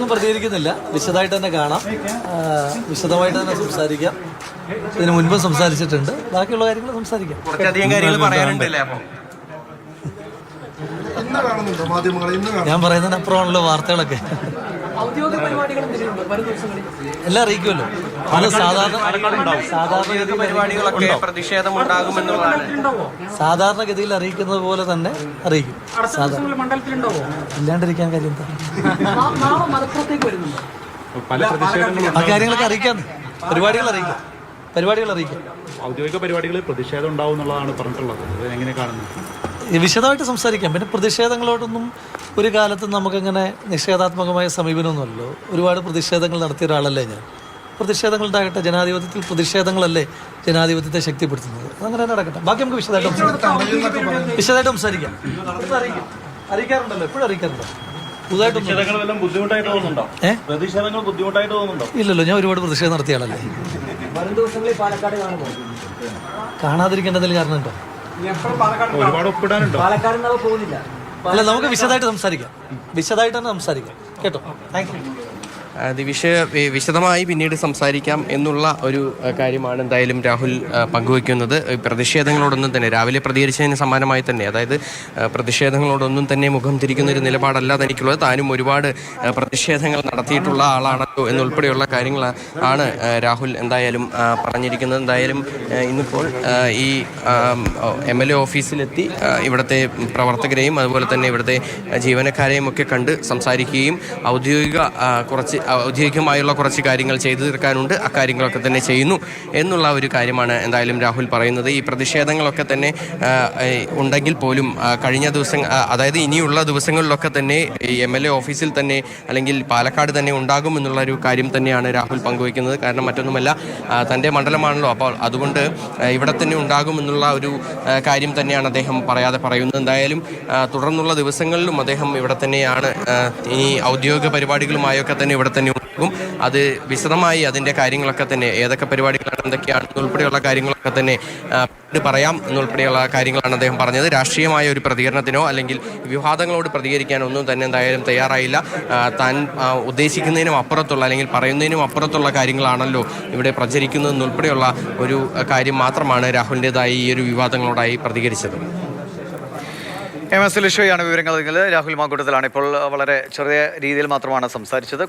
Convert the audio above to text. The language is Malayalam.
കാര്യങ്ങളൊന്നും പ്രതികരിക്കുന്നില്ല. വിശദമായിട്ട് തന്നെ കാണാം, വിശദമായിട്ട് തന്നെ സംസാരിക്കാം. ഇതിന് മുൻപ് സംസാരിച്ചിട്ടുണ്ട്. ബാക്കിയുള്ള കാര്യങ്ങൾ സംസാരിക്കാം. കുറച്ചധികം കാര്യങ്ങൾ പറയാനുണ്ടല്ലേ? അപ്പോൾ ഞാൻ പറയുന്നതിനപ്പുറമാണല്ലോ വാർത്തകളൊക്കെ. എല്ലാം അറിയിക്കുമല്ലോ. അത് പരിപാടികളൊക്കെ സാധാരണഗതിയിൽ അറിയിക്കുന്നത് പോലെ തന്നെ അറിയിക്കും. ഇല്ലാണ്ടിരിക്കാൻ കാര്യം എന്താ? ആ കാര്യങ്ങളൊക്കെ അറിയിക്കാം. പരിപാടികൾ അറിയിക്കാം. ഔദ്യോഗിക പരിപാടികളിൽ പ്രതിഷേധം ഉണ്ടാവും എന്നുള്ളതാണ് പറഞ്ഞിട്ടുള്ളത്. എങ്ങനെ കാണുന്നു? വിശദമായിട്ട് സംസാരിക്കാം. പിന്നെ പ്രതിഷേധങ്ങളോടൊന്നും ഒരു കാലത്തും നമുക്കങ്ങനെ നിഷേധാത്മകമായ സമീപനമൊന്നുമല്ലോ. ഒരുപാട് പ്രതിഷേധങ്ങൾ നടത്തിയ ഒരാളല്ലേ ഞാൻ. പ്രതിഷേധങ്ങൾ ഉണ്ടാകട്ടെ. ജനാധിപത്യത്തിൽ പ്രതിഷേധങ്ങളല്ലേ ജനാധിപത്യത്തെ ശക്തിപ്പെടുത്തുന്നത്. അങ്ങനെ തന്നെ നടക്കട്ടെ. ബാക്കി നമുക്ക് വിശദമായിട്ട് സംസാരിക്കാം. അറിയിക്കാറുണ്ടല്ലോ, എപ്പോഴും അറിയിക്കാറുണ്ടോ? ഇല്ലല്ലോ, ഞാൻ ഒരുപാട് പ്രതിഷേധം നടത്തിയ ആളല്ലേ. കാണാതിരിക്കേണ്ടതിൽ കാരണം ഉണ്ടോ? അല്ല, നമുക്ക് വിശദമായിട്ട് സംസാരിക്കാം. കേട്ടോ, താങ്ക് യു. അത് വിശദമായി പിന്നീട് സംസാരിക്കാം എന്നുള്ള ഒരു കാര്യമാണ് എന്തായാലും രാഹുൽ പങ്കുവയ്ക്കുന്നത്. പ്രതിഷേധങ്ങളോടൊന്നും തന്നെ രാവിലെ പ്രതികരിച്ചതിന് സമാനമായി തന്നെ, അതായത് പ്രതിഷേധങ്ങളോടൊന്നും തന്നെ മുഖം തിരിക്കുന്ന ഒരു നിലപാടല്ല തനിക്കുള്ളത്. താനും ഒരുപാട് പ്രതിഷേധങ്ങൾ നടത്തിയിട്ടുള്ള ആളാണല്ലോ എന്നുൾപ്പെടെയുള്ള കാര്യങ്ങൾ ആണ് രാഹുൽ എന്തായാലും പറഞ്ഞിരിക്കുന്നത്. എന്തായാലും ഇന്നിപ്പോൾ ഈ MLA ഓഫീസിലെത്തി ഇവിടുത്തെ പ്രവർത്തകരെയും അതുപോലെ തന്നെ ഇവിടുത്തെ ജീവനക്കാരെയും ഒക്കെ കണ്ട് സംസാരിക്കുകയും ഔദ്യോഗികമായുള്ള കുറച്ച് കാര്യങ്ങൾ ചെയ്തു തീർക്കാനുണ്ട്, അക്കാര്യങ്ങളൊക്കെ തന്നെ ചെയ്യുന്നു എന്നുള്ള ഒരു കാര്യമാണ് എന്തായാലും രാഹുൽ പറയുന്നത്. ഈ പ്രതിഷേധങ്ങളൊക്കെ തന്നെ ഉണ്ടെങ്കിൽ പോലും കഴിഞ്ഞ ദിവസം, അതായത് ഇനിയുള്ള ദിവസങ്ങളിലൊക്കെ തന്നെ ഈ MLA ഓഫീസിൽ തന്നെ അല്ലെങ്കിൽ പാലക്കാട് തന്നെ ഉണ്ടാകുമെന്നുള്ളൊരു കാര്യം തന്നെയാണ് രാഹുൽ പങ്കുവയ്ക്കുന്നത്. കാരണം മറ്റൊന്നുമല്ല, തൻ്റെ മണ്ഡലമാണല്ലോ. അപ്പോൾ അതുകൊണ്ട് ഇവിടെ തന്നെ ഉണ്ടാകുമെന്നുള്ള ഒരു കാര്യം തന്നെയാണ് അദ്ദേഹം പറയാതെ പറയുന്നത്. എന്തായാലും തുടർന്നുള്ള ദിവസങ്ങളിലും അദ്ദേഹം ഇവിടെ തന്നെയാണ്. ഈ ഔദ്യോഗിക പരിപാടികളുമായൊക്കെ തന്നെ ഇവിടെ തന്നെ ഉണ്ടാകും. അത് വിശദമായി അതിൻ്റെ കാര്യങ്ങളൊക്കെ തന്നെ ഏതൊക്കെ പരിപാടികളാണ് എന്തൊക്കെയാണ് ഉൾപ്പെടെയുള്ള കാര്യങ്ങളൊക്കെ തന്നെ പറയാം എന്നുൾപ്പെടെയുള്ള കാര്യങ്ങളാണ് അദ്ദേഹം പറഞ്ഞത്. രാഷ്ട്രീയമായ ഒരു പ്രതികരണത്തിനോ അല്ലെങ്കിൽ വിവാദങ്ങളോട് പ്രതികരിക്കാനോ ഒന്നും തന്നെ എന്തായാലും തയ്യാറായില്ല. താൻ ഉദ്ദേശിക്കുന്നതിനും അപ്പുറത്തുള്ള അല്ലെങ്കിൽ പറയുന്നതിനും അപ്പുറത്തുള്ള കാര്യങ്ങളാണല്ലോ ഇവിടെ പ്രചരിക്കുന്നതെന്നുൾപ്പെടെയുള്ള ഒരു കാര്യം മാത്രമാണ് രാഹുലിൻ്റെതായി ഈ ഒരു വിവാദങ്ങളോടായി പ്രതികരിച്ചത്. MS ലിഷോയാണ് വിവരങ്ങൾ. രാഹുൽ മാങ്കൂട്ടത്തിലാണ് ഇപ്പോൾ വളരെ ചെറിയ രീതിയിൽ മാത്രമാണ് സംസാരിച്ചത്.